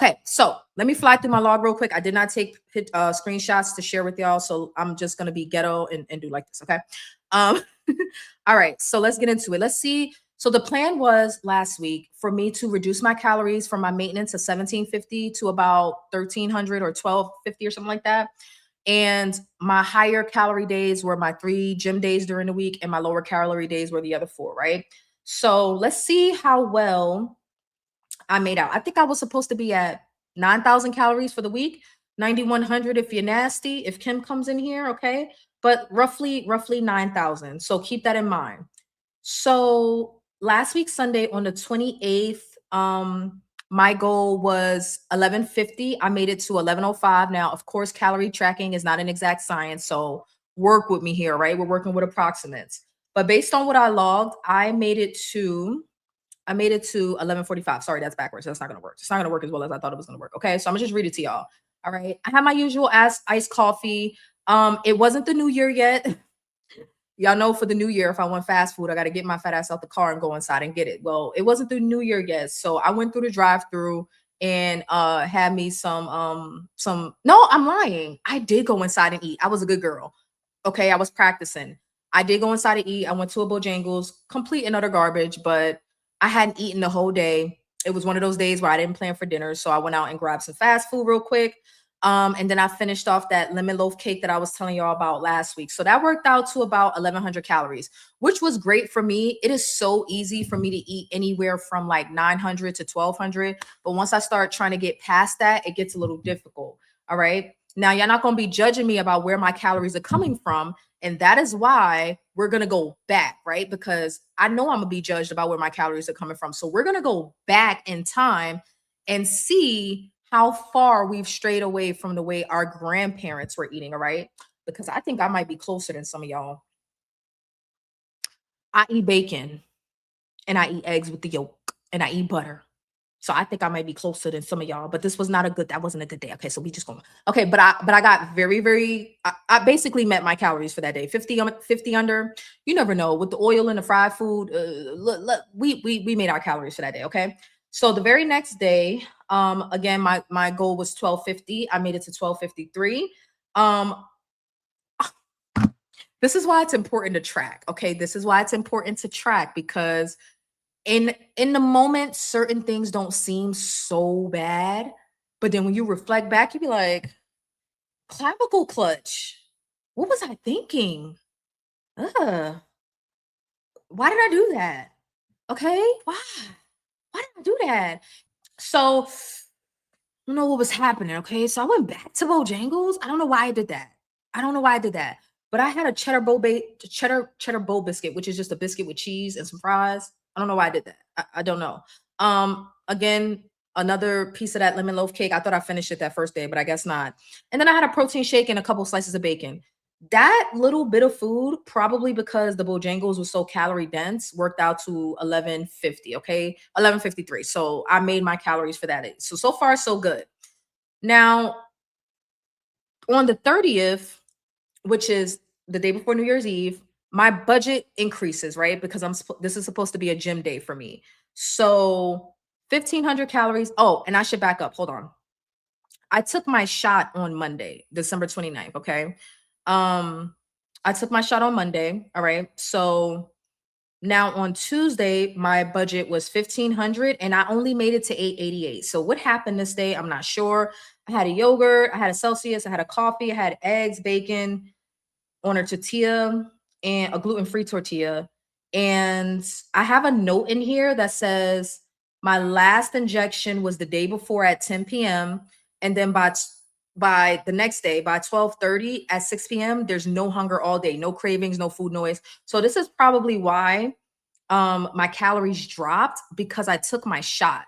Okay, so let me fly through my log real quick. I did not take screenshots to share with y'all, so I'm just gonna be ghetto and do like this. Okay. Um, all right, so let's get into it. Let's see. So the plan was last week for me to reduce my calories from my maintenance of 1750 to about 1300 or 1250 or something like that. And my higher calorie days were my 3 gym days during the week, and my lower calorie days were the other 4, right? So let's see how well I made out. I think I was supposed to be at 9,000 calories for the week, 9,100 if you're nasty, if Kim comes in here, okay? But roughly 9,000. So keep that in mind. So last week, Sunday on the 28th, my goal was 1150. I made it to 1105. Now, of course, calorie tracking is not an exact science. So work with me here, right? We're working with approximates. But based on what I logged, I made it to 11:45. Sorry, that's backwards. That's not gonna work. It's not gonna work as well as I thought it was gonna work. Okay, so I'm gonna just read it to y'all. All right. I have my usual iced coffee. It wasn't the new year yet. Y'all know for the new year, if I want fast food, I got to get my fat ass out the car and go inside and get it. Well, it wasn't the new year yet. So I went through the drive-through and had me some no, I'm lying. I did go inside and eat. I was a good girl. Okay, I was practicing. I did go inside to eat. I went to a Bojangles, complete and utter garbage, but I hadn't eaten the whole day. It was one of those days where I didn't plan for dinner. So I went out and grabbed some fast food real quick. And then I finished off that lemon loaf cake that I was telling y'all about last week. So that worked out to about 1100 calories, which was great for me. It is so easy for me to eat anywhere from like 900 to 1200. But once I start trying to get past that, it gets a little difficult. All right. Now, you're not going to be judging me about where my calories are coming from. And that is why we're going to go back, right? Because I know I'm going to be judged about where my calories are coming from. So we're going to go back in time and see how far we've strayed away from the way our grandparents were eating, all right? Because I think I might be closer than some of y'all. I eat bacon and I eat eggs with the yolk and I eat butter. So I think I might be closer than some of y'all, but that wasn't a good day. Okay, so we just going. Okay, but I got very I basically met my calories for that day. 50 under. You never know with the oil and the fried food. Look, we made our calories for that day, okay? So the very next day, again my goal was 1250. I made it to 1253. This is why it's important to track, okay? This is why it's important to track because in the moment, certain things don't seem so bad, but then when you reflect back, you be like, clavicle clutch. What was I thinking? Ugh. Why did I do that? Okay, why? Why did I do that? So I don't know what was happening. Okay, so I went back to Bojangles. I don't know why I did that. I don't know why I did that. But I had a cheddar bow biscuit, which is just a biscuit with cheese and some fries. I don't know why I did that. I don't know. Again, another piece of that lemon loaf cake. I thought I finished it that first day, but I guess not. And then I had a protein shake and a couple slices of bacon. That little bit of food, probably because the Bojangles was so calorie dense, worked out to 1150. Okay, 1153. So I made my calories for that. So far, so good. Now, on the 30th, which is the day before New Year's Eve, my budget increases, right? Because this is supposed to be a gym day for me. So 1500 calories. Oh, and I should back up. Hold on. I took my shot on Monday, December 29th. Okay. I took my shot on Monday. All right. So now on Tuesday, my budget was 1500 and I only made it to 888. So what happened this day? I'm not sure. I had a yogurt, I had a Celsius, I had a coffee, I had eggs, bacon on a tortilla and a gluten-free tortilla. And I have a note in here that says my last injection was the day before at 10 p.m. And then by the next day, by 12:30 at 6 p.m., there's no hunger all day, no cravings, no food noise. So this is probably why my calories dropped because I took my shot.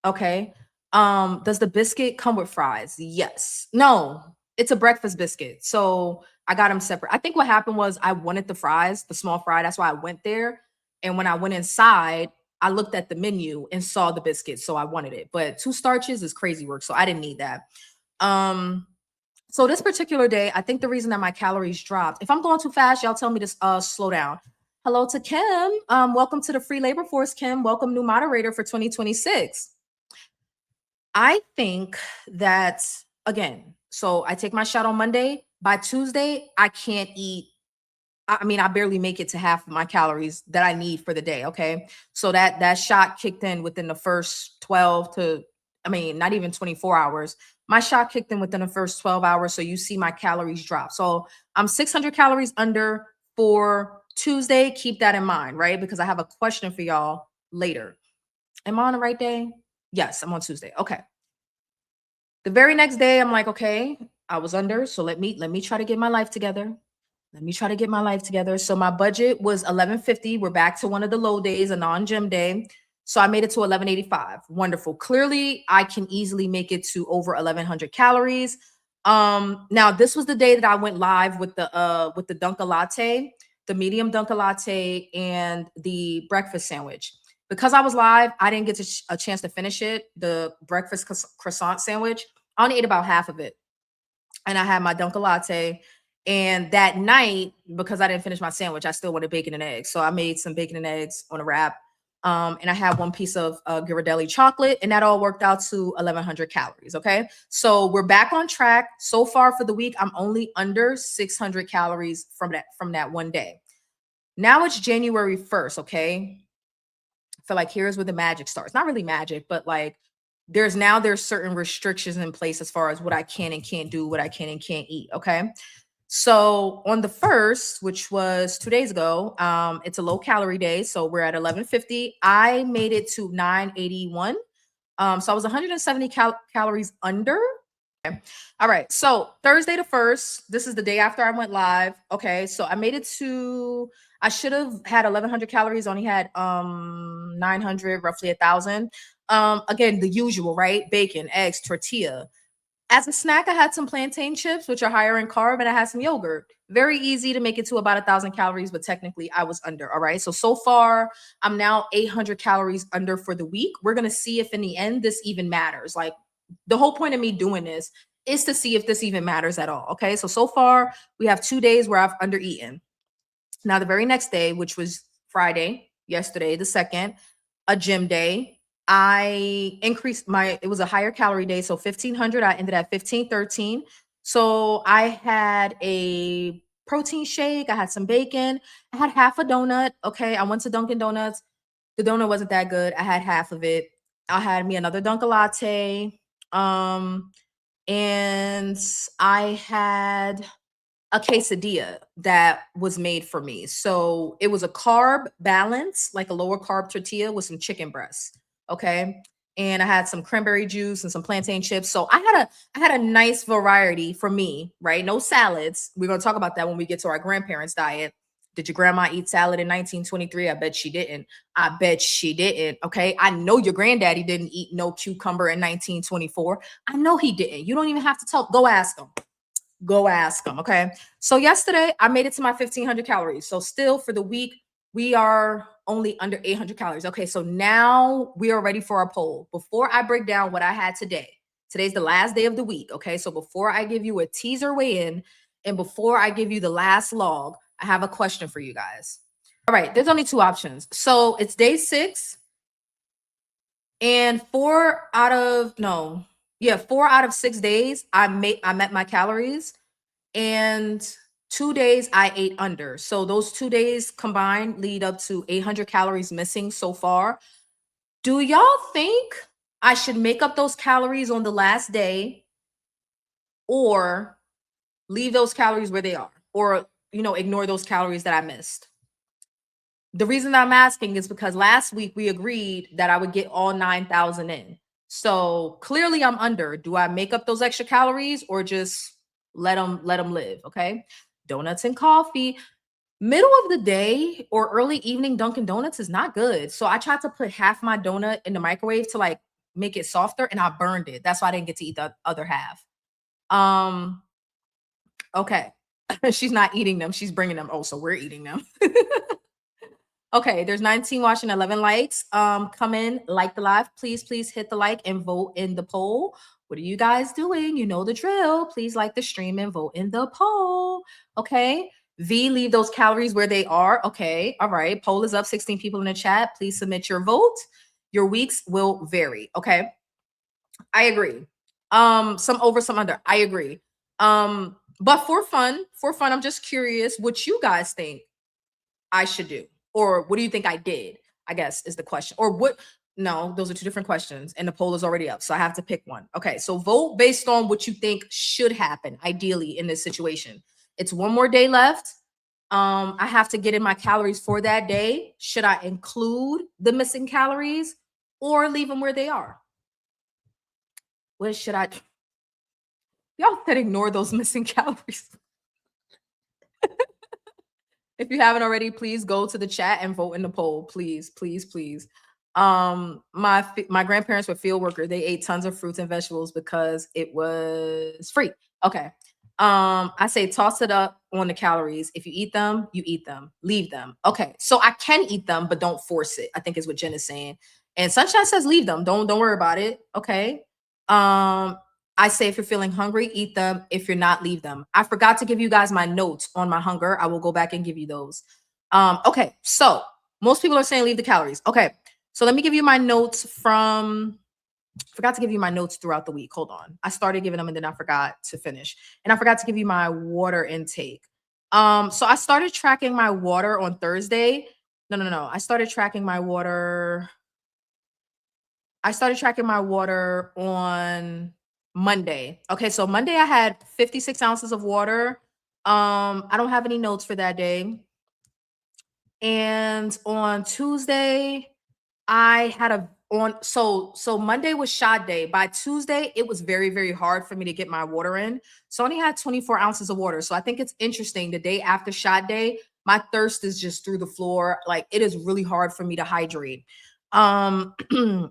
Okay. Does the biscuit come with fries? Yes. No, it's a breakfast biscuit. So I got them separate. I think what happened was I wanted the fries, the small fry. That's why I went there. And when I went inside, I looked at the menu and saw the biscuit. So I wanted it. But 2 starches is crazy work. So I didn't need that. So this particular day, I think the reason that my calories dropped, if I'm going too fast, y'all tell me to slow down. Hello to Kim. Welcome to the free labor force, Kim. Welcome, new moderator for 2026. I think that, again, so I take my shot on Monday. By Tuesday, I can't eat. I mean, I barely make it to half of my calories that I need for the day. Okay. So that shot kicked in within the first 12 to, I mean, not even 24 hours. My shot kicked in within the first 12 hours. So you see my calories drop. So I'm 600 calories under for Tuesday. Keep that in mind, right? Because I have a question for y'all later. Am I on the right day? Yes, I'm on Tuesday. Okay. The very next day, I'm like, okay, I was under, so let me try to get my life together. Let me try to get my life together. So my budget was 1150. We're back to one of the low days, a non-gym day. So I made it to 1185. Wonderful. Clearly, I can easily make it to over 1100 calories. Now this was the day that I went live with the Dunka latte, the medium Dunka latte, and the breakfast sandwich. Because I was live, I didn't get a chance to finish it. The breakfast croissant sandwich, I only ate about half of it, and I had my Dunka latte. And that night, because I didn't finish my sandwich, I still wanted bacon and eggs. So I made some bacon and eggs on a wrap. And I had one piece of Ghirardelli chocolate, and that all worked out to 1100 calories. Okay. So we're back on track. So far for the week, I'm only under 600 calories from that one day. Now it's January 1st. Okay. I feel like here's where the magic starts. Not really magic, but like there's certain restrictions in place as far as what I can and can't do, what I can and can't eat. Okay. So on the first, which was 2 days ago, it's a low calorie day. So we're at 1150. I made it to 981. So I was 170 calories under. All right. So Thursday the first, this is the day after I went live. Okay. So I made it to, I should have had 1100 calories, only had 900, roughly 1,000. Again, the usual, right? Bacon, eggs, tortilla. As a snack, I had some plantain chips, which are higher in carb, and I had some yogurt. Very easy to make it to about 1,000 calories, but technically I was under. All right. So far, I'm now 800 calories under for the week. We're going to see if in the end this even matters. Like the whole point of me doing this is to see if this even matters at all. Okay. So far, we have 2 days where I've under eaten. Now, the very next day, which was Friday, yesterday, the second, a gym day, I increased it was a higher calorie day. So 1,500, I ended at 1,513. So I had a protein shake, I had some bacon, I had half a donut. Okay. I went to Dunkin' Donuts. The donut wasn't that good. I had half of it. I had me another Dunkin' latte. Um, and I had a quesadilla that was made for me. So it was a carb balance, like a lower carb tortilla with some chicken breasts. Okay. And I had some cranberry juice and some plantain chips. So I had a nice variety for me, right? No salads. We're gonna talk about that when we get to our grandparents' diet. Did your grandma eat salad in 1923? I bet she didn't. I bet she didn't. Okay. I know your granddaddy didn't eat no cucumber in 1924. I know he didn't. You don't even have to tell. Go ask him. Go ask them. Okay. So yesterday I made it to my 1,500 calories. So still for the week, we are only under 800 calories. Okay. So now we are ready for our poll. Before I break down what I had today, today's the last day of the week. Okay. So before I give you a teaser weigh in and before I give you the last log, I have a question for you guys. All right. There's only two options. So it's day 6 and 4 out of 6 days, I met my calories, and 2 days I ate under. So those 2 days combined lead up to 800 calories missing so far. Do y'all think I should make up those calories on the last day or leave those calories where they are, or ignore those calories that I missed? The reason I'm asking is because last week we agreed that I would get all 9,000 in. So clearly I'm under. Do I make up those extra calories or just let them live? Okay. Donuts and coffee. Middle of the day or early evening Dunkin' Donuts is not good. So I tried to put half my donut in the microwave to like make it softer and I burned it. That's why I didn't get to eat the other half. Um, okay. She's not eating them. She's bringing them. Oh, so we're eating them. Okay, there's 19 watching, 11 likes. Come in, like the live. Please hit the like and vote in the poll. What are you guys doing? You know the drill. Please like the stream and vote in the poll. Okay. V, leave those calories where they are. Okay. All right. Poll is up. 16 people in the chat. Please submit your vote. Your weeks will vary. Okay. I agree. Some over, some under. I agree. But for fun, I'm just curious what you guys think I should do, or what do you think I did? I guess is the question. Or what? No, those are two different questions, and the poll is already up, so I have to pick one. Okay, so vote based on what you think should happen, ideally, in this situation. It's one more day left. I have to get in my calories for that day. Should I include the missing calories or leave them where they are? What should I? Y'all said ignore those missing calories. If you haven't already, please go to the chat and vote in the poll. Please, please, please. My grandparents were field workers. They ate tons of fruits and vegetables because it was free. Okay. I say toss it up on the calories. If you eat them, you eat them. Leave them. Okay. So I can eat them, but don't force it, I think is what Jen is saying. And Sunshine says leave them. Don't worry about it. Okay. Um, I say if you're feeling hungry, eat them. If you're not, leave them. I forgot to give you guys my notes on my hunger. I will go back and give you those. Okay, so most people are saying leave the calories. Okay, so let me give you my notes from. Forgot to give you my notes throughout the week. Hold on. I started giving them and then I forgot to finish. And I forgot to give you my water intake. So I started tracking my water on Thursday. No. I started tracking my water. I started tracking my water on Monday. Okay, so Monday I had 56 ounces of water. I don't have any notes for that day. And on Tuesday, I had a on so Monday was shot day. By Tuesday, it was very, very hard for me to get my water in. So I only had 24 ounces of water. So I think it's interesting. The day after shot day, my thirst is just through the floor. Like it is really hard for me to hydrate. Um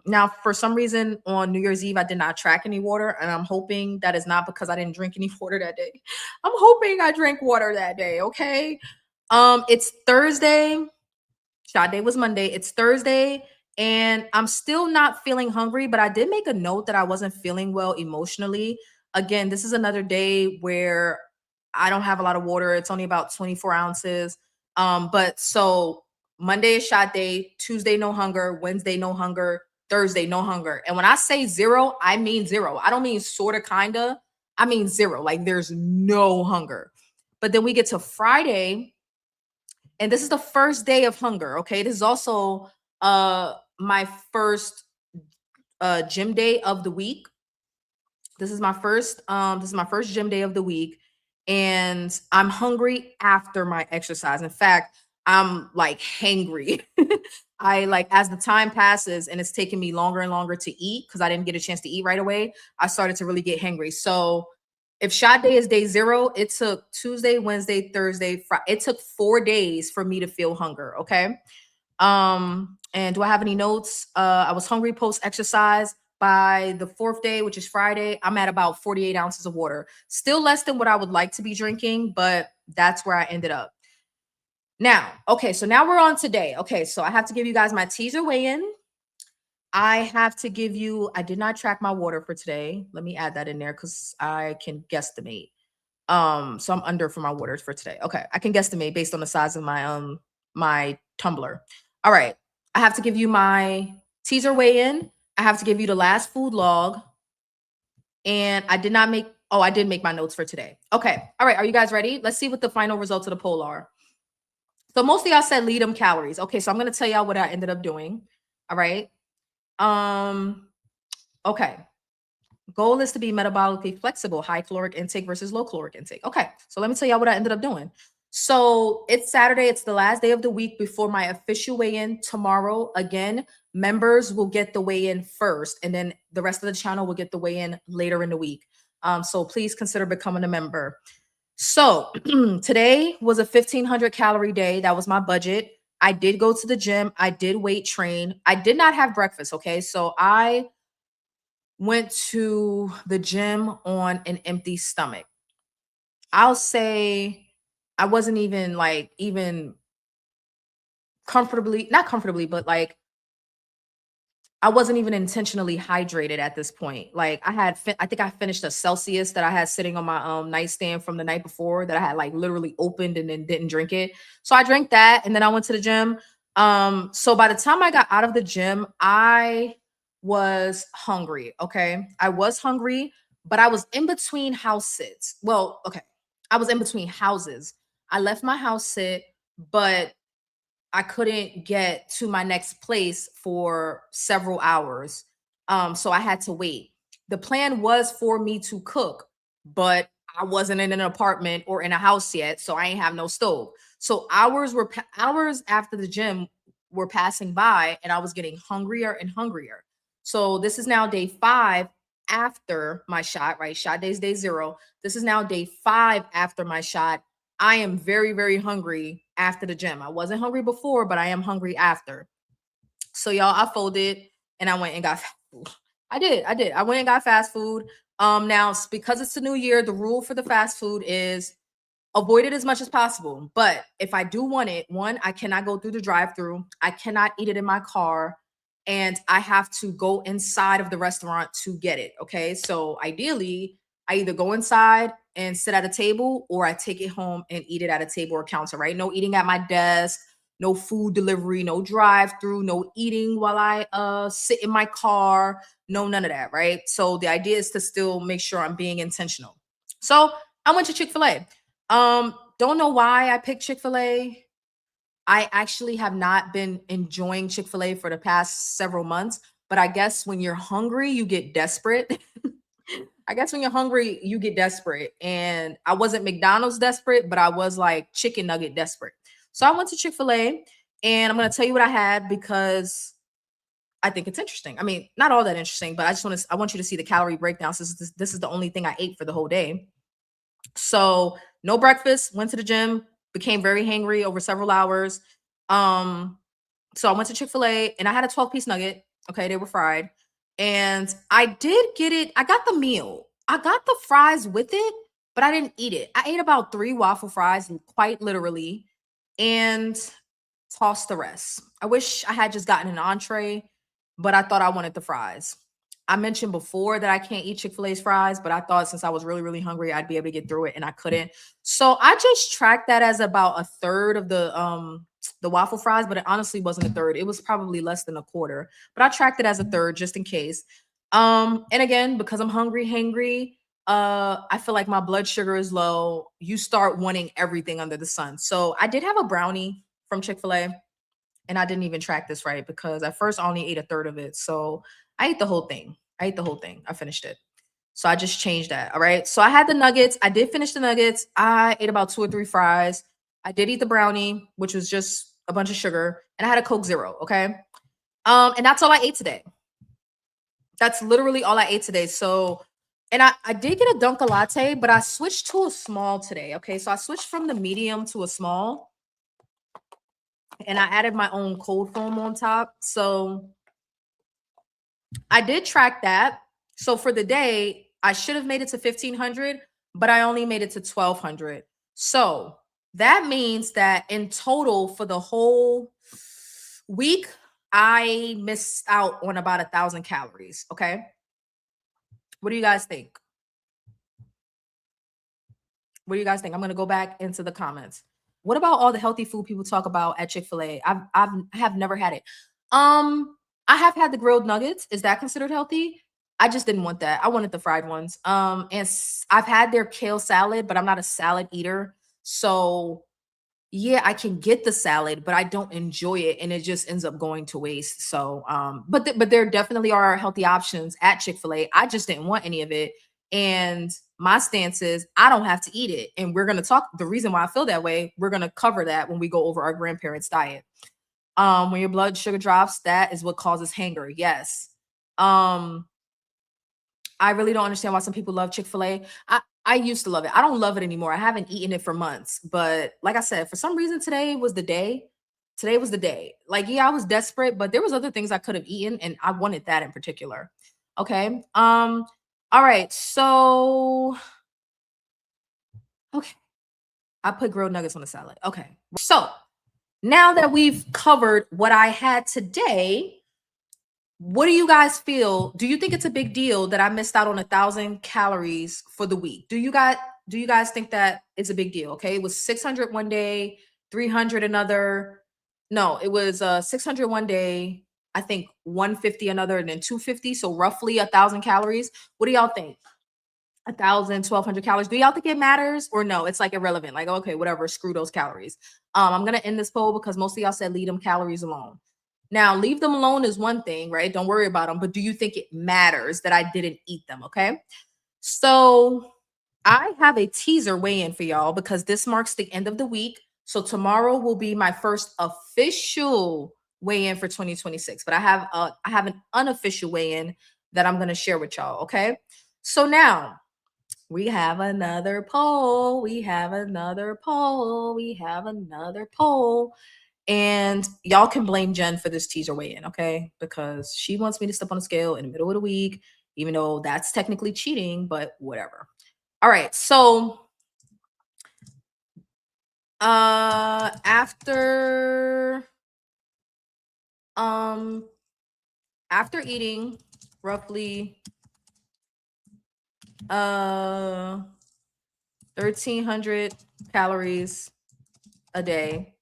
Now for some reason on New Year's Eve, I did not track any water, and I'm hoping that is not because I didn't drink any water that day. I'm hoping I drank water that day. Okay. It's Thursday. Shot day was Monday. It's Thursday, and I'm still not feeling hungry, but I did make a note that I wasn't feeling well emotionally. Again, this is another day where I don't have a lot of water. It's only about 24 ounces. But so Monday is shot day, Tuesday, no hunger, Wednesday, no hunger, Thursday, no hunger. And when I say zero, I mean zero. I don't mean sort of, kind of. I mean zero. Like there's no hunger. But then we get to Friday, and this is the first day of hunger. Okay, this is also my first gym day of the week. This is my first gym day of the week, and I'm hungry after my exercise. In fact, I'm like hangry. I like, as the time passes and it's taking me longer and longer to eat because I didn't get a chance to eat right away, I started to really get hangry. So if shot day is day zero, it took Tuesday, Wednesday, Thursday, Friday. It took 4 days for me to feel hunger. Okay. And do I have any notes? I was hungry post exercise. By the fourth day, which is Friday, I'm at about 48 ounces of water. Still less than what I would like to be drinking, but that's where I ended up. Now, okay, so now we're on today. Okay, so I have to give you guys my teaser weigh-in. I have to give you, I did not track my water for today. Let me add that in there because I can guesstimate. So I'm under for my waters for today. Okay, I can guesstimate based on the size of my tumbler. All right, I have to give you my teaser weigh-in. I have to give you the last food log, and I did not make. Oh, I did make my notes for today. Okay, all right. Are you guys ready? Let's see what the final results of the poll are. So most of y'all said lead them calories. Okay, so I'm gonna tell y'all what I ended up doing. All right. Okay. Goal is to be metabolically flexible, high caloric intake versus low caloric intake. Okay, so let me tell y'all what I ended up doing. So it's Saturday. It's the last day of the week before my official weigh-in tomorrow. Again, members will get the weigh-in first, and then the rest of the channel will get the weigh-in later in the week. So please consider becoming a member. So today was a 1,500 calorie day. That was my budget. I did go to the gym. I did weight train. I did not have breakfast. Okay, so I went to the gym on an empty stomach. I'll say I wasn't even like even comfortably, not comfortably, but like I wasn't even intentionally hydrated at this point. Like I think I finished a Celsius that I had sitting on my nightstand from the night before that I had like literally opened and then didn't drink it. So I drank that and then I went to the gym. So by the time I got out of the gym, I was hungry. Okay. I was hungry, but I was in between house sits. Well, okay. I was in between houses. I left my house sit, but I couldn't get to my next place for several hours. So I had to wait. The plan was for me to cook, but I wasn't in an apartment or in a house yet, so I ain't have no stove. So hours after the gym were passing by, and I was getting hungrier and hungrier. So this is now day 5 after my shot, right? Shot day's day 0. This is now day 5 after my shot. I am very, very hungry after the gym. I wasn't hungry before, but I am hungry after. So y'all, I folded and I went and got fast food. I did. I went and got fast food. Now because it's the new year, the rule for the fast food is avoid it as much as possible. But if I do want it, one, I cannot go through the drive-through. I cannot eat it in my car, and I have to go inside of the restaurant to get it. Okay. So ideally, I either go inside and sit at a table, or I take it home and eat it at a table or counter, right? No eating at my desk, no food delivery, no drive-through, no eating while I sit in my car, no none of that, right? So the idea is to still make sure I'm being intentional. So I went to Chick-fil-A. Don't know why I picked Chick-fil-A. I actually have not been enjoying Chick-fil-A for the past several months, but I guess when you're hungry, you get desperate. I guess when you're hungry, you get desperate. And I wasn't McDonald's desperate, but I was like chicken nugget desperate. So I went to Chick-fil-A, and I'm going to tell you what I had because I think it's interesting. I mean, not all that interesting, but I want you to see the calorie breakdown. Since this is the only thing I ate for the whole day. So no breakfast, went to the gym, became very hangry over several hours. Um, so I went to Chick-fil-A and I had a 12-piece nugget. Okay, they were fried. And I did get it. I got the meal. I got the fries with it, but I didn't eat it. I ate about 3 waffle fries, quite literally, and tossed the rest. I wish I had just gotten an entree, but I thought I wanted the fries. I mentioned before that I can't eat Chick-fil-A's fries, but I thought since I was really, really hungry, I'd be able to get through it, and I couldn't. So I just tracked that as about a third of the waffle fries, but it honestly wasn't a third. It was probably less than a quarter, but I tracked it as a third just in case. And again, because I'm hangry, I feel like my blood sugar is low. You start wanting everything under the sun. So I did have a brownie from Chick-fil-A, and I didn't even track this right because at first I only ate a third of it. So I ate the whole thing. I finished it. So I just changed that. All right. So I had the nuggets. I did finish the nuggets. I ate about 2 or 3 fries. I did eat the brownie, which was just a bunch of sugar, and I had a Coke Zero. Okay. And that's all I ate today. That's literally all I ate today. So, and I did get a Dunkin' Latte, but I switched to a small today. Okay. So I switched from the medium to a small, and I added my own cold foam on top. So I did track that. So for the day, I should have made it to 1,500, but I only made it to 1,200. So that means that in total for the whole week, I missed out on about 1,000 calories. Okay. What do you guys think? What do you guys think? I'm going to go back into the comments. What about all the healthy food people talk about at Chick-fil-A? I have never had it. I have had the grilled nuggets. Is that considered healthy? I just didn't want that. I wanted the fried ones. And I've had their kale salad, but I'm not a salad eater. So yeah, I can get the salad, but I don't enjoy it, and it just ends up going to waste. So, but there definitely are healthy options at Chick-fil-A. I just didn't want any of it, and my stance is I don't have to eat it. And we're gonna talk. The reason why I feel that way, we're gonna cover that when we go over our grandparents' diet. When your blood sugar drops, that is what causes hunger. Yes. Um, I really don't understand why some people love Chick-fil-A. I used to love it. I don't love it anymore. I haven't eaten it for months. But like I said, for some reason today was the day. Today was the day. Like, yeah, I was desperate, but there was other things I could have eaten, and I wanted that in particular. Okay. All right. So okay. I put grilled nuggets on the salad. Okay. So now that we've covered what I had today, what do you guys feel? Do you think it's a big deal that I missed out on 1,000 calories for the week? Do you guys think that it's a big deal? Okay, it was 600 one day, 300 another. No, it was 600 one day, I think 150 another, and then 250. So roughly 1,000 calories. What do y'all think? 1,000, 1,200 calories. Do y'all think it matters or no? It's like irrelevant. Like, okay, whatever, screw those calories. I'm gonna end this poll because most of y'all said leave them calories alone. Now, leave them alone is one thing, right? Don't worry about them. But do you think it matters that I didn't eat them? Okay. So I have a teaser weigh-in for y'all because this marks the end of the week. So tomorrow will be my first official weigh-in for 2026. But I have an unofficial weigh-in that I'm gonna share with y'all. Okay. So now we have another poll. We have another poll. We have another poll. And y'all can blame Jen for this teaser weigh-in, okay? Because she wants me to step on a scale in the middle of the week, even though that's technically cheating, but whatever. All right, so after eating roughly 1,300 calories a day,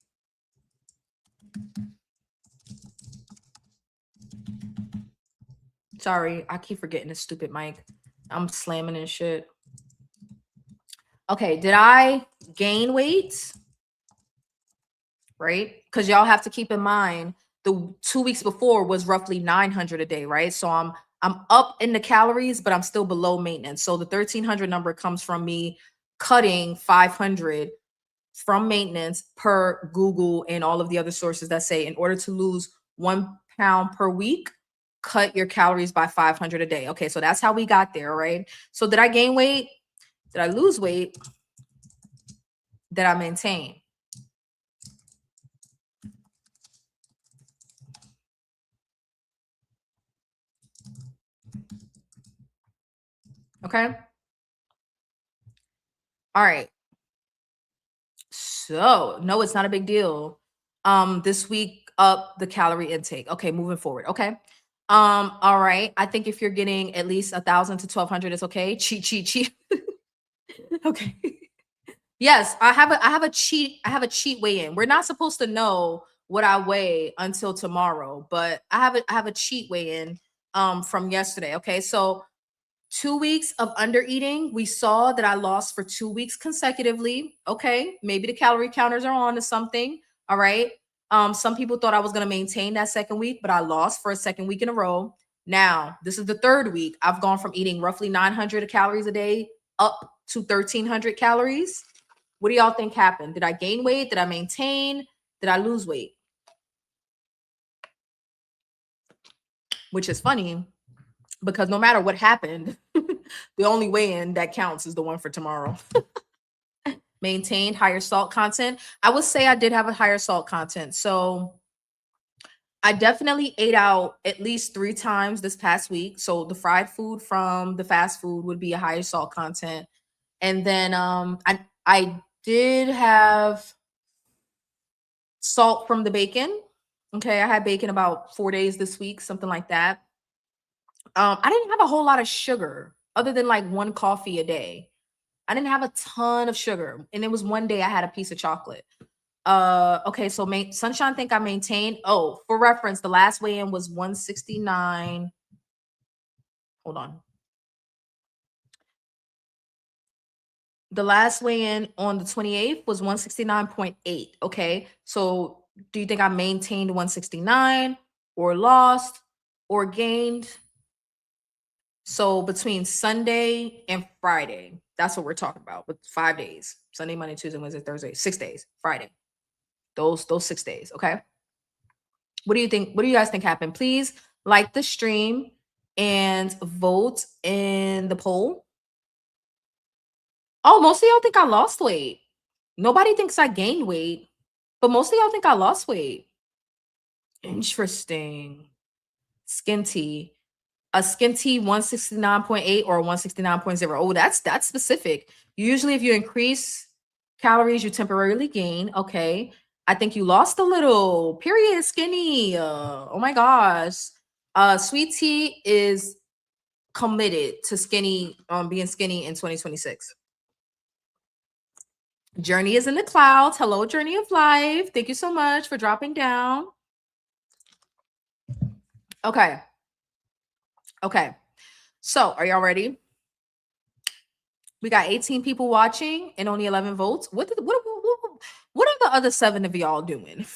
sorry, I keep forgetting this stupid mic. I'm slamming and shit. Okay, did I gain weight? Right? Because y'all have to keep in mind the 2 weeks before was roughly 900 a day, right? So I'm up in the calories, but I'm still below maintenance. So the 1,300 number comes from me cutting 500 from maintenance per Google and all of the other sources that say in order to lose 1 pound per week, cut your calories by 500 a day. Okay, so that's how we got there, right? So did I gain weight? Did I lose weight? Did I maintain? Okay. All right. So, no, it's not a big deal. This week up the calorie intake. Okay, moving forward. Okay. All right. I think if you're getting at least 1,000 to 1,200, it's okay. Cheat, cheat, cheat. Okay. Yes, I have a cheat weigh in. We're not supposed to know what I weigh until tomorrow, but I have a cheat weigh in from yesterday. Okay. So 2 weeks of under eating, we saw that I lost for 2 weeks consecutively. Okay, maybe the calorie counters are on to something. All right. Some people thought I was going to maintain that second week, but I lost for a second week in a row. Now, this is the third week. I've gone from eating roughly 900 calories a day up to 1,300 calories. What do y'all think happened? Did I gain weight? Did I maintain? Did I lose weight? Which is funny because no matter what happened, the only weigh-in that counts is the one for tomorrow. Maintained higher salt content. I would say I did have a higher salt content. So I definitely ate out at least 3 times this past week. So the fried food from the fast food would be a higher salt content. And then I did have salt from the bacon. Okay, I had bacon about 4 days this week, something like that. I didn't have a whole lot of sugar other than like 1 coffee a day. I didn't have a ton of sugar. And it was one day I had a piece of chocolate. Okay, so Sunshine think I maintained. Oh, for reference, the last weigh-in was 169. Hold on. The last weigh-in on the 28th was 169.8. Okay. So do you think I maintained 169 or lost or gained? So between Sunday and Friday, that's what we're talking about with 5 days. Sunday, Monday, Tuesday, Wednesday, Thursday, 6 days, Friday. Those 6 days. Okay. What do you think? What do you guys think happened? Please like the stream and vote in the poll. Oh, most of y'all think I lost weight. Nobody thinks I gained weight, but most of y'all think I lost weight. Interesting. Skin tea. A skin tea 169.8 or 169.0. Oh, that's specific. Usually if you increase calories, you temporarily gain. Okay. I think you lost a little. Period. Skinny. Oh my gosh. Sweet tea is committed to being skinny in 2026. Journey is in the clouds. Hello, Journey of Life. Thank you so much for dropping down. Okay. Okay. So, are y'all ready? We got 18 people watching and only 11 votes. What are the other 7 of y'all doing?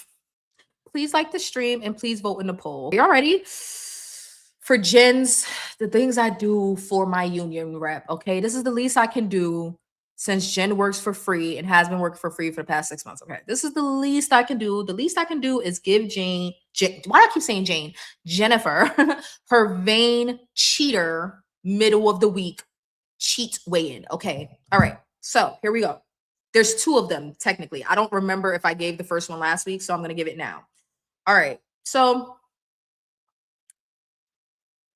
Please like the stream and please vote in the poll. Y'all ready? For Jen's, the things I do for my union rep. Okay, this is the least I can do since Jen works for free and has been working for free for the past 6 months. Okay, this is the least I can do. The least I can do is give why do I keep saying Jane? Jennifer, her vain cheater middle of the week cheat weigh-in. Okay, all right. So here we go. There's 2 of them technically. I don't remember if I gave the first one last week, so I'm gonna give it now. All right. So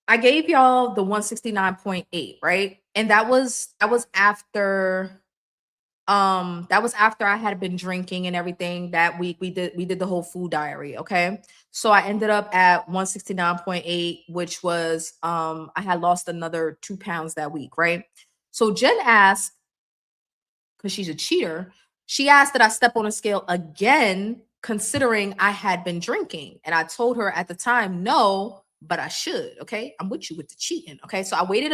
I gave y'all the 169.8, right? And that was after I had been drinking and everything that week. We did the whole food diary, okay? So I ended up at 169.8, which was I had lost another 2 pounds that week, right? So Jen asked, because she's a cheater, she asked that I step on a scale again, considering I had been drinking. And I told her at the time, no, but I should. Okay. I'm with you with the cheating. Okay. So I waited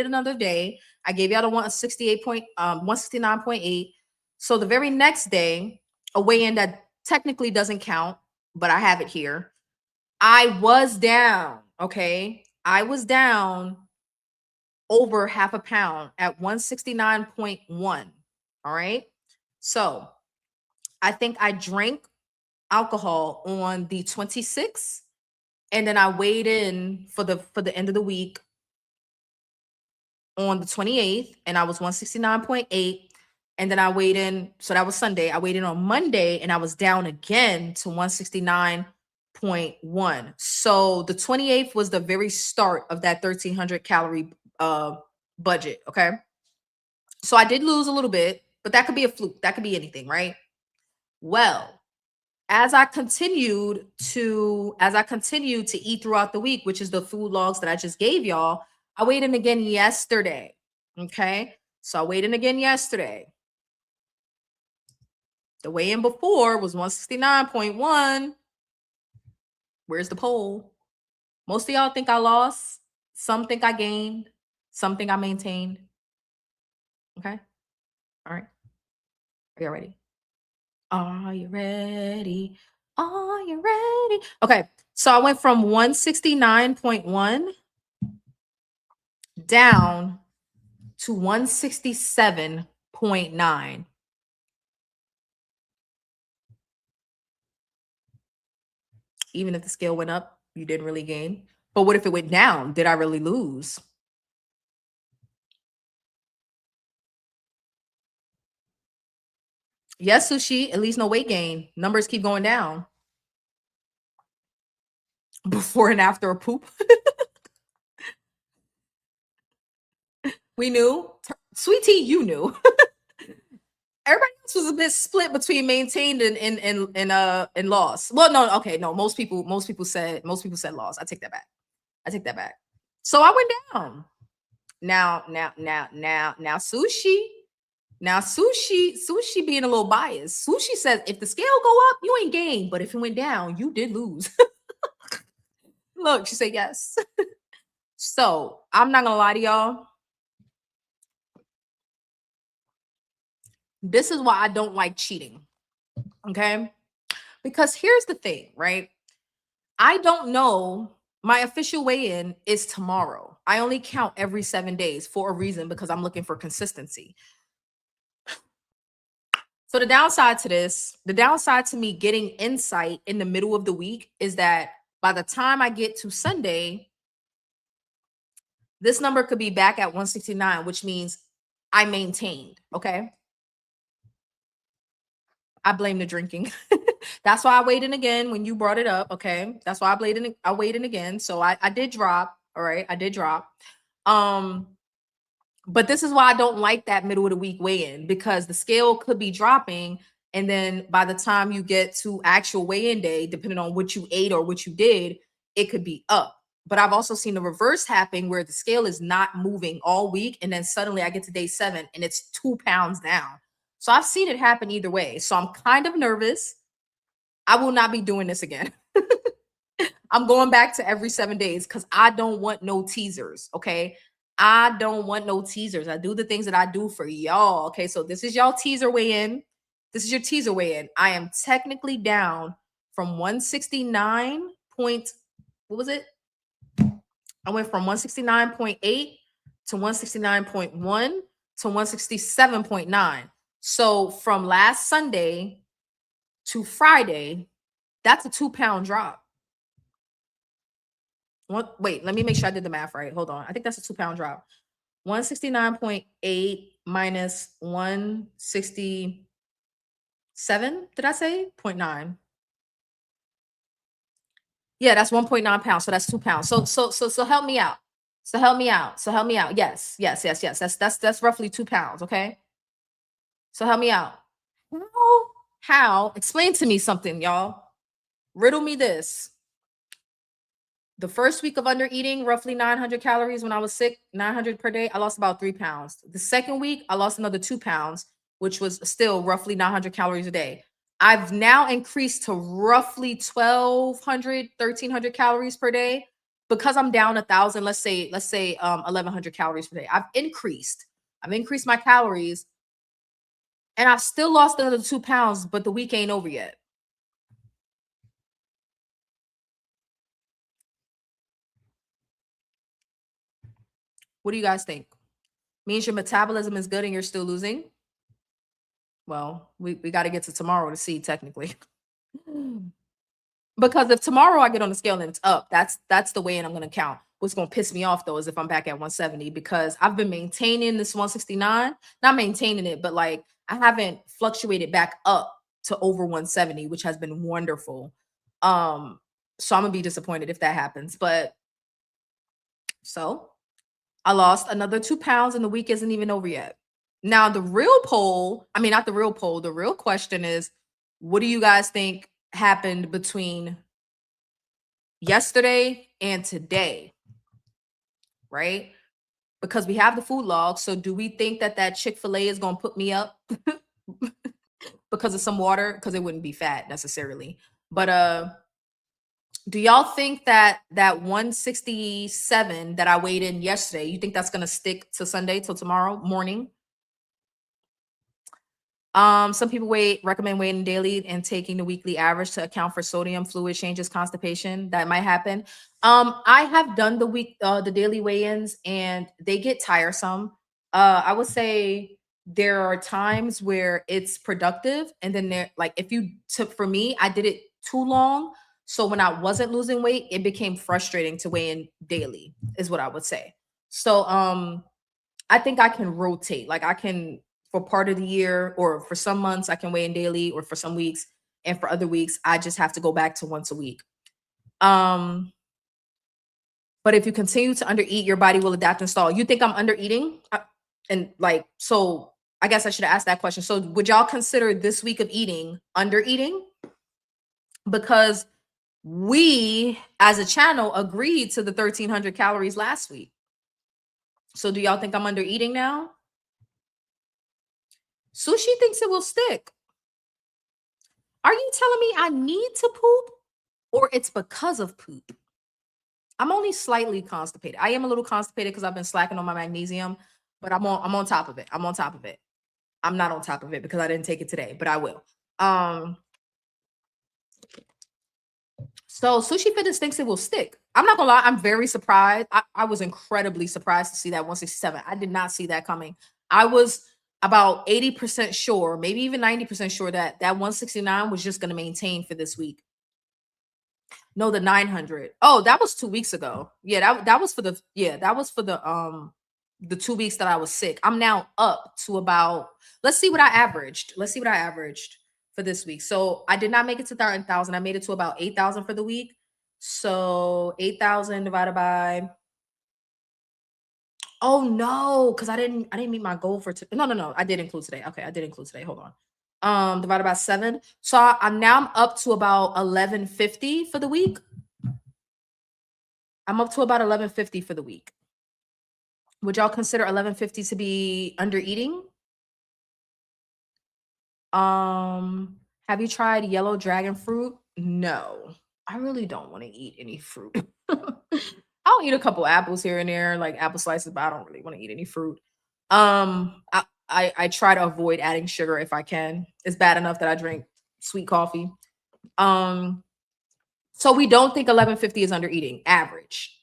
another day. I gave y'all the 169.8. So the very next day, a weigh-in that technically doesn't count, but I have it here. I was down. Okay. I was down over half a pound at 169.1. All right. So I think I drank alcohol on the 26th, and then I weighed in for the end of the week on the 28th, and I was 169.8. And then I weighed in, so that was Sunday. I weighed in on Monday and I was down again to 169.1. So the 28th was the very start of that 1300 calorie budget. Okay. So I did lose a little bit, but that could be a fluke. That could be anything, right? Well, as I continued to eat throughout the week, which is the food logs that I just gave y'all, I weighed in again yesterday. Okay. So I weighed in again yesterday. The weigh-in before was 169.1. Where's the poll? Most of y'all think I lost. Some think I gained. Some think I maintained. Okay. All right. Are y'all ready? Are you ready? Are you ready? Okay. So I went from 169.1 down to 167.9. Even if the scale went up, you didn't really gain. But what if it went down? Did I really lose? Yes, Sushi, at least no weight gain. Numbers keep going down. Before and after a poop. We knew. Sweet tea, you knew. Everybody else was a bit split between maintained and loss. Well, no, okay, no. Most people said loss. I take that back. I take that back. So I went down. Now, sushi. Now, sushi being a little biased. Sushi says if the scale go up, you ain't gained, but if it went down, you did lose. Look, she said yes. So I'm not gonna lie to y'all. This is why I don't like cheating. Okay. Because here's the thing, right? I don't know. My official weigh-in is tomorrow. I only count every 7 days for a reason because I'm looking for consistency. So the downside to me getting insight in the middle of the week is that by the time I get to Sunday, this number could be back at 169, which means I maintained. Okay. I blame the drinking. That's why I weighed in again when you brought it up. Okay. That's why I weighed in again. So I did drop. All right. I did drop. Um, but this is why I don't like that middle of the week weigh-in, because the scale could be dropping. And then by the time you get to actual weigh-in day, depending on what you ate or what you did, it could be up. But I've also seen the reverse happen where the scale is not moving all week. And then suddenly I get to day 7 and it's 2 pounds down. So I've seen it happen either way. So I'm kind of nervous. I will not be doing this again. I'm going back to every 7 days because I don't want no teasers. Okay. I don't want no teasers. I do the things that I do for y'all. Okay. So this is y'all teaser weigh in. This is your teaser weigh in. I am technically down from 169 point, what was it? I went from 169.8 to 169.1 to 167.9. So from last Sunday to Friday, that's a 2-pound drop. Wait, let me make sure I did the math right. Hold on. I think that's a 2-pound drop. 169.8 minus 167. Did I say 0.9? Yeah, that's 1.9 pounds. So that's 2 pounds. So help me out. So help me out. So help me out. Yes. That's roughly 2 pounds. Okay. So help me out. How? Explain to me something, y'all. Riddle me this. The first week of under eating, roughly 900 calories when I was sick, 900 per day, I lost about 3 pounds. The second week, I lost another 2 pounds, which was still roughly 900 calories a day. I've now increased to roughly 1,200, 1,300 calories per day because I'm down 1,000. Let's say 1,100 calories per day. I've increased my calories, and I've still lost another 2 pounds, but the week ain't over yet. What do you guys think? Means your metabolism is good and you're still losing? Well, we got to get to tomorrow to see technically. Because if tomorrow I get on the scale and it's up, that's the way, and I'm going to count. What's going to piss me off though is if I'm back at 170, because I've been maintaining this 169, not maintaining it, but like I haven't fluctuated back up to over 170, which has been wonderful. So I'm gonna be disappointed if that happens. But so I lost another 2 pounds and the week isn't even over yet. Now, the real poll, I mean, not the real poll, the real question is, what do you guys think happened between yesterday and today? Right? Because we have the food log. So, do we think that that Chick-fil-A is going to put me up because of some water? Because it wouldn't be fat necessarily. But, do y'all think that that 167 that I weighed in yesterday, you think that's going to stick to Sunday till tomorrow morning? Some people recommend waiting daily and taking the weekly average to account for sodium, fluid changes, constipation. That might happen. I have done the daily weigh-ins and they get tiresome. I would say there are times where it's productive, and then there, like, if you took, for me, I did it too long. So when I wasn't losing weight, it became frustrating to weigh in daily, is what I would say. So I think I can rotate. Like I can, for part of the year, or for some months I can weigh in daily, or for some weeks, and for other weeks I just have to go back to once a week. But if you continue to undereat, your body will adapt and stall. You think I'm undereating? And like, so I guess I should have asked that question. So would y'all consider this week of eating undereating? Because we as a channel agreed to the 1,300 calories last week. So do y'all think I'm undereating now? Sushi thinks it will stick. Are you telling me I need to poop, or it's because of poop? I'm only slightly constipated. I am a little constipated because I've been slacking on my magnesium, but I'm on top of it. I'm on top of it. I'm not on top of it because I didn't take it today, but I will. So Sushi Fitness thinks it will stick. I'm not gonna lie, I'm very surprised. I was incredibly surprised to see that 167. I did not see that coming. I was about 80% sure, maybe even 90% sure that that 169 was just gonna maintain for this week. No, the 900. Oh, that was 2 weeks ago. Yeah, that was for the 2 weeks that I was sick. I'm now up to about, let's see what I averaged. Let's see what I averaged for this week. So I did not make it to 30,000. I made it to about 8,000 for the week. So 8,000 divided by, oh no, because I didn't meet my goal for no. I did include today. Okay, I did include today. Hold on. Divided by 7. So I'm up to about 1150 for the week. I'm up to about 1150 for the week. Would y'all consider 1150 to be under eating? Have you tried yellow dragon fruit? No. I really don't want to eat any fruit. I'll eat a couple apples here and there, like apple slices, but I don't really want to eat any fruit. I try to avoid adding sugar if I can. It's bad enough that I drink sweet coffee. Um, so we don't think 1150 is under eating average.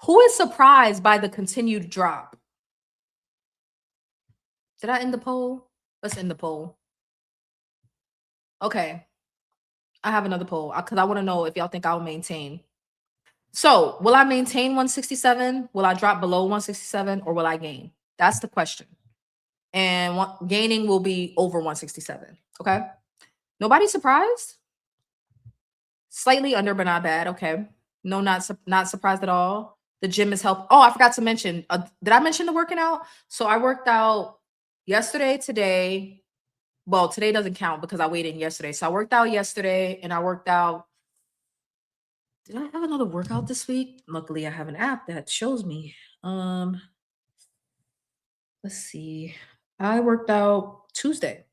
Who is surprised by the continued drop? Did I end the poll? Let's end the poll. Okay. I have another poll because I want to know if y'all think I'll maintain. So, will I maintain 167? Will I drop below 167 or will I gain? That's the question. And gaining will be over 167. Okay. Nobody surprised? Slightly under, but not bad. Okay. No, not surprised at all. The gym is help. Oh, I forgot to mention. Did I mention the working out? So I worked out yesterday, today. Well, today doesn't count because I weighed in yesterday. So I worked out yesterday and I worked out. Did I have another workout this week? Luckily, I have an app that shows me. Let's see. I worked out Tuesday.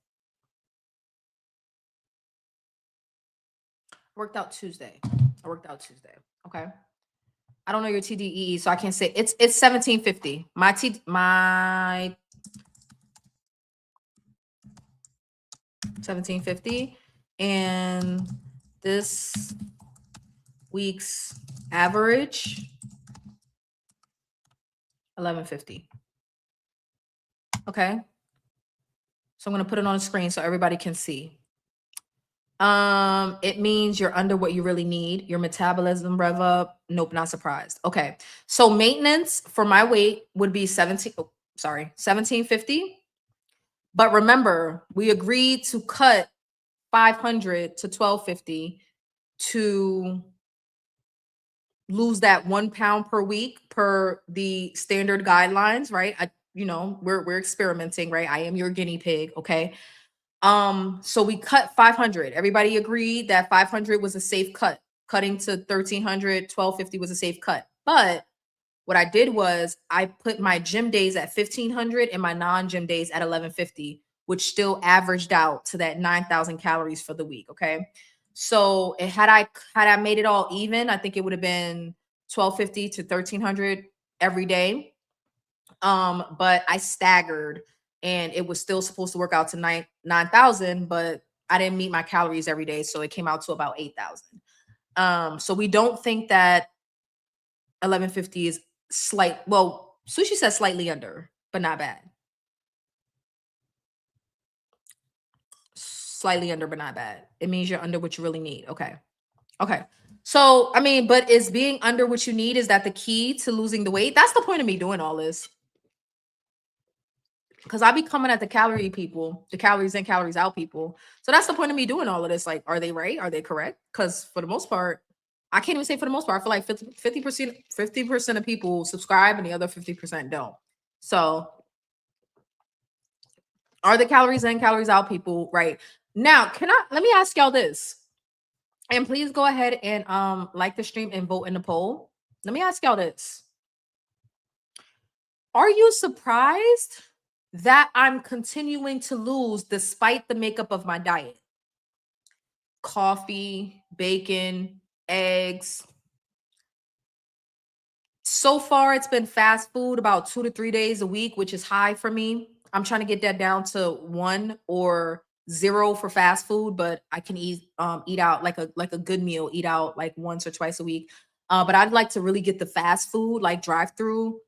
Worked out Tuesday. I worked out Tuesday. Okay. I don't know your TDEE, so I can't say it's 1750. My 1750, and this week's average 1150. Okay. So I'm going to put it on the screen so everybody can see. It means you're under what you really need. Your metabolism rev up. Nope, not surprised. Okay. So maintenance for my weight would be 1750. But remember, we agreed to cut 500 to 1250 to lose that 1 pound per week per the standard guidelines, right? We're experimenting, right? I am your guinea pig, okay? So we cut 500. Everybody agreed that 500 was a safe cut. Cutting to 1300, 1250 was a safe cut. But what I did was I put my gym days at 1500 and my non-gym days at 1150, which still averaged out to that 9,000 calories for the week. Okay. So had I made it all even, I think it would have been 1250 to 1300 every day. But I staggered and it was still supposed to work out to 9,000, but I didn't meet my calories every day. So it came out to about 8,000. So we don't think that 1150 is Sushi says slightly under, but not bad. Slightly under, but not bad. It means you're under what you really need. Okay. So, but is being under what you need, is that the key to losing the weight? That's the point of me doing all this. Because I be coming at the calories in, calories out people. So that's the point of me doing all of this. Like, are they right? Are they correct? Because for the most part, I can't even say for the most part. I feel like 50% of people subscribe and the other 50% don't. So are the calories in, calories out people right? Now, let me ask y'all this. And please go ahead and like the stream and vote in the poll. Let me ask y'all this. Are you surprised that I'm continuing to lose despite the makeup of my diet? Coffee, bacon, eggs. So far, it's been fast food about 2 to 3 days a week, which is high for me. I'm trying to get that down to 1 or 0 for fast food, but I can eat out like a good meal, eat out like once or twice a week. But I'd like to really get the fast food, like drive-through,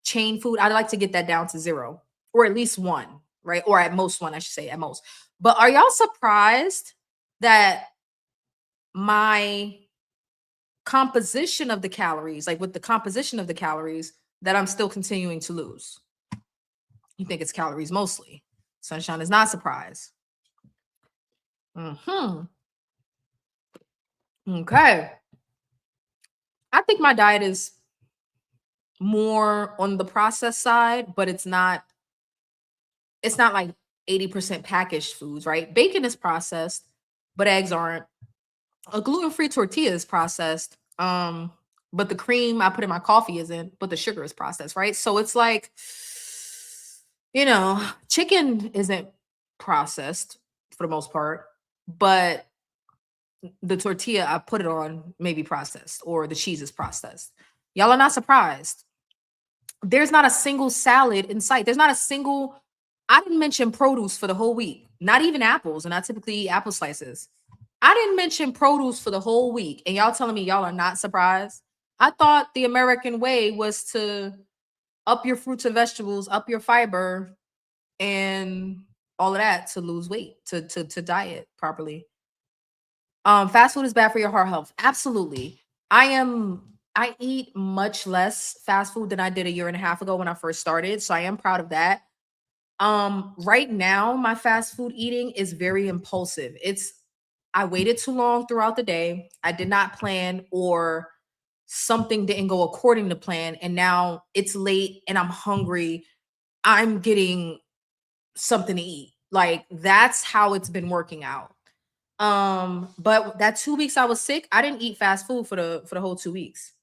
chain food. I'd like to get that down to 0 or at least 1, right? Or at most 1, I should say, at most. But are y'all surprised that my composition of the calories, like with the composition of the calories, that I'm still continuing to lose? You think it's calories mostly. Sunshine is not surprised. Okay. I think my diet is more on the processed side, but it's not like 80% packaged foods, right? Bacon is processed, but eggs aren't. A gluten-free tortilla is processed. But the cream I put in my coffee isn't, but the sugar is processed, right? So it's like, chicken isn't processed for the most part. but the tortilla I put it on may be processed or the cheese is processed. Y'all are not surprised. There's not a single salad in sight. There's not a single, I didn't mention produce for the whole week, not even apples, and I typically eat apple slices. I didn't mention produce for the whole week, and y'all telling me y'all are not surprised? I thought the American way was to up your fruits and vegetables, up your fiber, and all of that to lose weight, to diet properly. Fast food is bad for your heart health. Absolutely. I eat much less fast food than I did a year and a half ago when I first started. So I am proud of that. Right now, my fast food eating is very impulsive. I waited too long throughout the day. I did not plan, or something didn't go according to plan. And now it's late and I'm hungry. I'm getting something to eat. Like, that's how it's been working out. But that 2 weeks I was sick, I didn't eat fast food for the whole 2 weeks.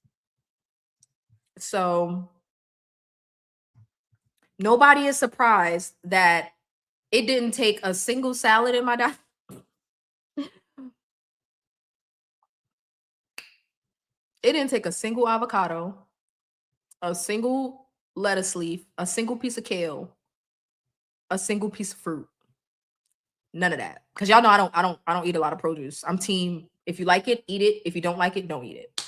So nobody is surprised that it didn't take a single salad in my diet. It didn't take a single avocado, a single lettuce leaf, a single piece of kale, a single piece of fruit. None of that. Because y'all know I don't eat a lot of produce. I'm team, if you like it, eat it. If you don't like it, don't eat it.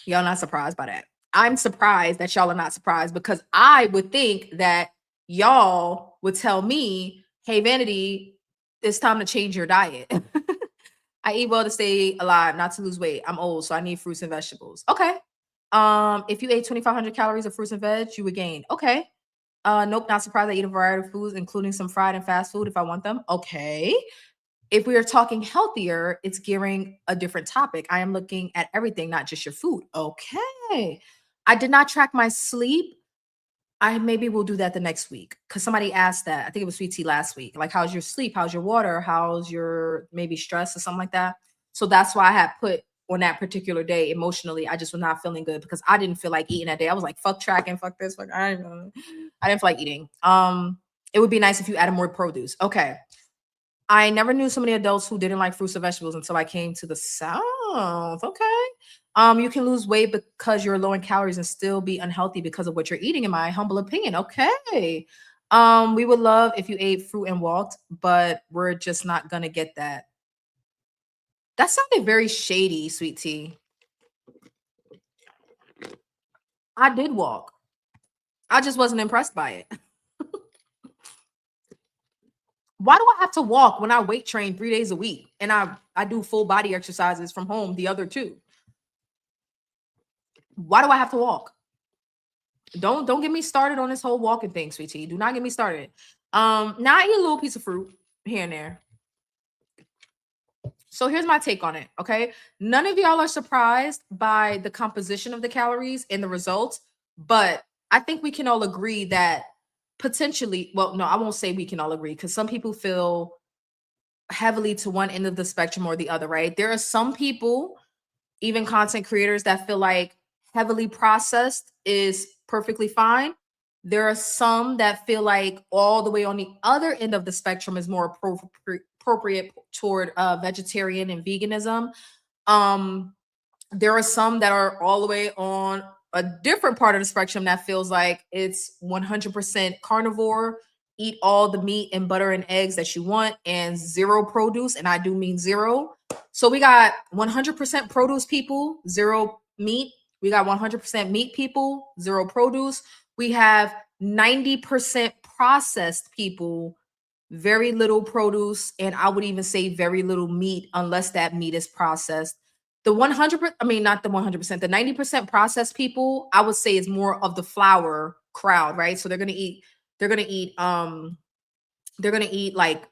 Y'all not surprised by that. I'm surprised that y'all are not surprised, because I would think that y'all would tell me, hey, Vanity, it's time to change your diet. I eat well to stay alive, not to lose weight. I'm old, so I need fruits and vegetables. Okay. If you ate 2,500 calories of fruits and veg, you would gain. Okay. Nope, not surprised. I eat a variety of foods, including some fried and fast food if I want them. Okay. If we are talking healthier, it's gearing a different topic. I am looking at everything, not just your food. Okay. I did not track my sleep. I maybe will do that the next week, because somebody asked that. I think it was Sweet Tea last week. Like, how's your sleep? How's your water? How's your maybe stress or something like that? So that's why I had put on that particular day emotionally. I just was not feeling good because I didn't feel like eating that day. I was like, fuck tracking, fuck this, fuck. I didn't feel like eating. It would be nice if you added more produce. Okay. I never knew so many adults who didn't like fruits and vegetables until I came to the South. Okay. You can lose weight because you're low in calories and still be unhealthy because of what you're eating, in my humble opinion. Okay. We would love if you ate fruit and walked, but we're just not gonna get that. That sounded very shady, Sweet Tea. I did walk. I just wasn't impressed by it. Why do I have to walk when I weight train 3 days a week and I do full body exercises from home the other two? Why do I have to walk? Don't get me started on this whole walking thing, sweetie. Do not get me started. Now I eat a little piece of fruit here and there. So here's my take on it. Okay. None of y'all are surprised by the composition of the calories and the results, but I think we can all agree that potentially, well, no, I won't say we can all agree, because some people feel heavily to one end of the spectrum or the other, right? There are some people, even content creators, that feel like heavily processed is perfectly fine. There are some that feel like all the way on the other end of the spectrum is more appropriate toward vegetarian and veganism. Um, there are some that are all the way on a different part of the spectrum that feels like it's 100% carnivore, eat all the meat and butter and eggs that you want, and zero produce. And I do mean zero. So we got 100% produce people, zero meat. We got 100% meat people, zero produce. We have 90% processed people, very little produce, and I would even say very little meat unless that meat is processed. The 100, I mean, not the 100%, the 90% processed people, I would say, is more of the flour crowd, right? So they're gonna eat, they're gonna eat like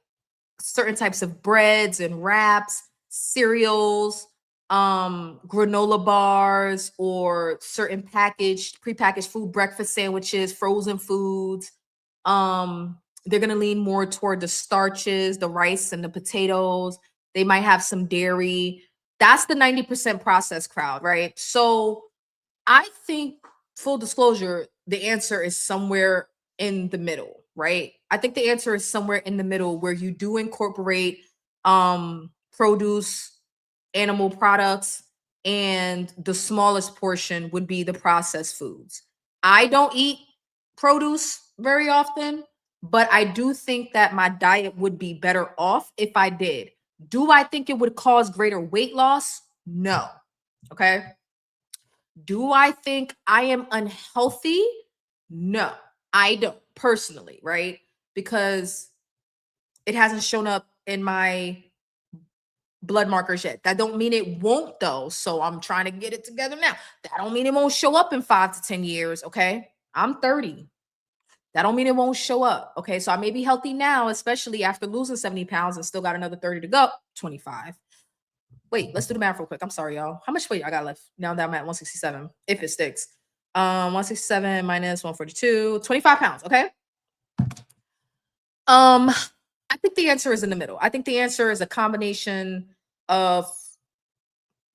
certain types of breads and wraps, cereals, granola bars, or certain prepackaged food, breakfast sandwiches, frozen foods. They're gonna lean more toward the starches, the rice and the potatoes. They might have some dairy. That's the 90% processed crowd, right? So I think, full disclosure, the answer is somewhere in the middle. right? I think the answer is somewhere in the middle where you do incorporate produce, animal products, and the smallest portion would be the processed foods. I don't eat produce very often, but I do think that my diet would be better off if I did. Do I think it would cause greater weight loss? No. Okay. Do I think I am unhealthy? No, I don't personally, right? Because it hasn't shown up in my blood markers yet. That don't mean it won't though. So I'm trying to get it together now. That don't mean it won't show up in 5 to 10 years, okay? I'm 30. That don't mean it won't show up. Okay. So I may be healthy now, especially after losing 70 pounds and still got another 30 to go. 25. Wait, let's do the math real quick. I'm sorry, y'all. How much weight I got left? Now that I'm at 167, if it sticks. 167 minus 142, 25 pounds. Okay. Um, I think the answer is in the middle. I think the answer is a combination of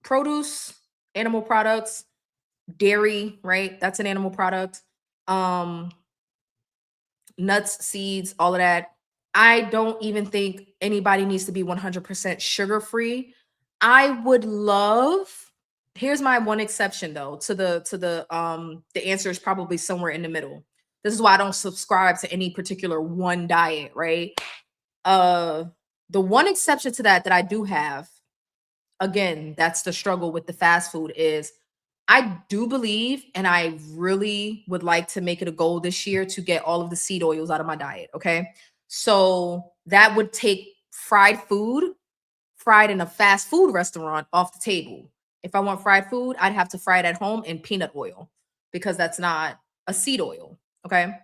produce, animal products, dairy, right? That's an animal product. Um, nuts, seeds, all of that. I don't even think anybody needs to be 100% sugar free. I would love, here's my one exception though to the answer is probably somewhere in the middle. This is why I don't subscribe to any particular one diet, right? Uh the one exception to that I do have, again, that's the struggle with the fast food, is I do believe, and I really would like to make it a goal this year to get all of the seed oils out of my diet. Okay. So that would take fried food, fried in a fast food restaurant, off the table. If I want fried food, I'd have to fry it at home in peanut oil because that's not a seed oil. Okay.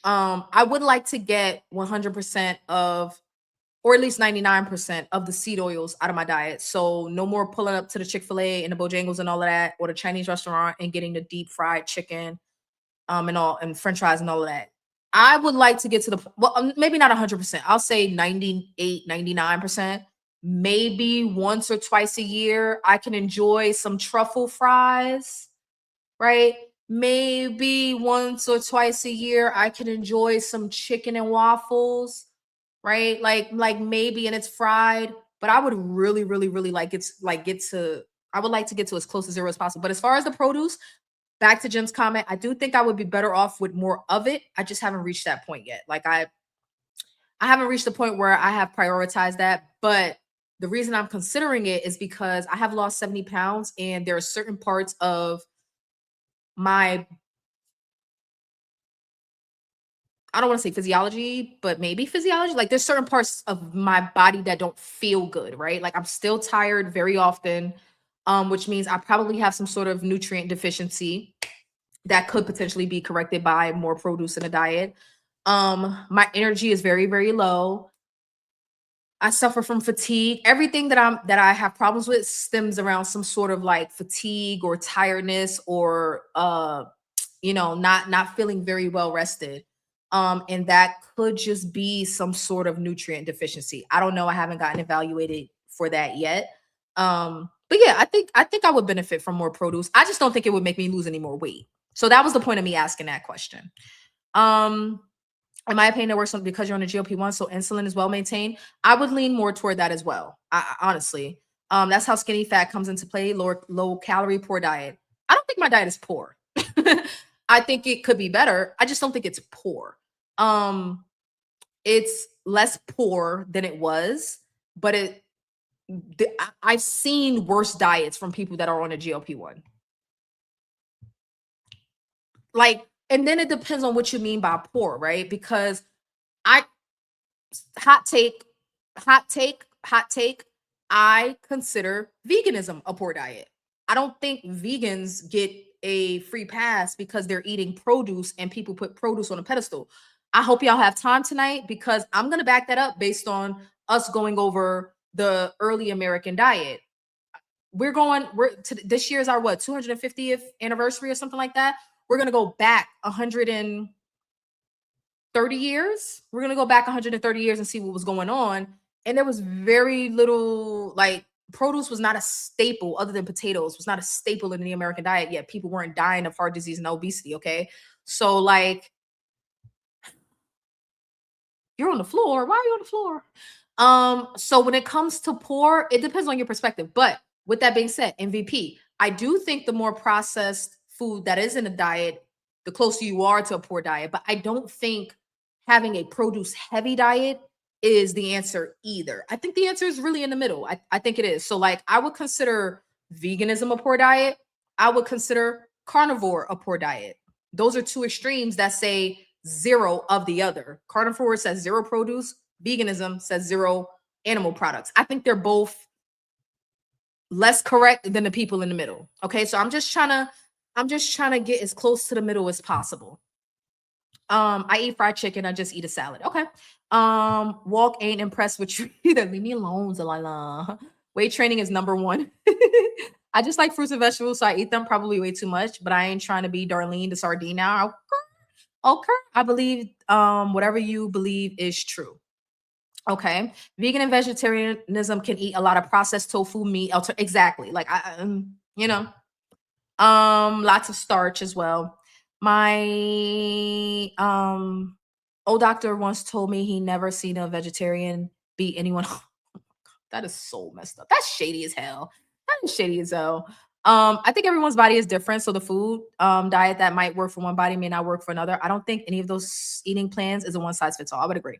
I would like to get 100% of, or at least 99% of the seed oils out of my diet. So no more pulling up to the Chick-fil-A and the Bojangles and all of that, or the Chinese restaurant and getting the deep fried chicken and all, and french fries and all of that. I would like to get to the, well, maybe not 100%. I'll say 98, 99%. Maybe once or twice a year I can enjoy some truffle fries, right? Maybe once or twice a year I can enjoy some chicken and waffles, right? Like maybe, and it's fried, but I would really, really, really like it's like get to, I would like to get to as close to zero as possible. But as far as the produce, back to Jim's comment, I do think I would be better off with more of it. I just haven't reached that point yet. Like I haven't reached the point where I have prioritized that. But the reason I'm considering it is because I have lost 70 pounds and there are certain parts of my, I don't want to say physiology, but maybe physiology. Like there's certain parts of my body that don't feel good, right? Like I'm still tired very often, which means I probably have some sort of nutrient deficiency that could potentially be corrected by more produce in a diet. My energy is very, very low. I suffer from fatigue. Everything that I have problems with stems around some sort of like fatigue or tiredness or not feeling very well rested. And that could just be some sort of nutrient deficiency. I don't know. I haven't gotten evaluated for that yet. But yeah, I think I would benefit from more produce. I just don't think it would make me lose any more weight. So that was the point of me asking that question. Um, in my opinion, it works because you're on a GLP-1, so insulin is well maintained. I would lean more toward that as well. Honestly, that's how skinny fat comes into play. Low calorie, poor diet. I don't think my diet is poor. I think it could be better. I just don't think it's poor. Um, it's less poor than it was, but I've seen worse diets from people that are on a GLP-1. Like, and then it depends on what you mean by poor, right? Because I hot take, hot take. I consider veganism a poor diet. I don't think vegans get a free pass because they're eating produce and people put produce on a pedestal. I hope y'all have time tonight because I'm going to back that up based on us going over the early American diet. This year is our what, 250th anniversary or something like that. We're going to go back 130 years. We're going to go back 130 years and see what was going on. And there was very little, like, produce was not a staple other than potatoes, was not a staple in the American diet, yet people weren't dying of heart disease and obesity. Okay. So, like, You're on the floor. Why are you on the floor? So when it comes to poor, it depends on your perspective. But with that being said, MVP, I do think the more processed food that is in a diet, the closer you are to a poor diet. But I don't think having a produce heavy diet is the answer either. I think the answer is really in the middle. I think it is. So, like, I would consider veganism a poor diet. I would consider carnivore a poor diet. Those are two extremes that say zero of the other. Carnivore says zero produce, veganism says zero animal products. I think they're both less correct than the people in the middle. Okay, so I'm just trying to get as close to the middle as possible. I eat fried chicken, I just eat a salad. Okay. Walk ain't impressed with you either. Leave me alone, Delilah. Weight training is number one. I just like fruits and vegetables, so I eat them probably way too much, but I ain't trying to be Darlene the sardine now. Okay. I believe whatever you believe is true. Okay. Vegan and vegetarianism can eat a lot of processed tofu, meat, exactly. Like you know, lots of starch as well. My old doctor once told me he never seen a vegetarian beat anyone. That is so messed up. That's shady as hell. That is shady as hell. I think everyone's body is different. So the food diet that might work for one body may not work for another. I don't think any of those eating plans is a one size fits all. I would agree.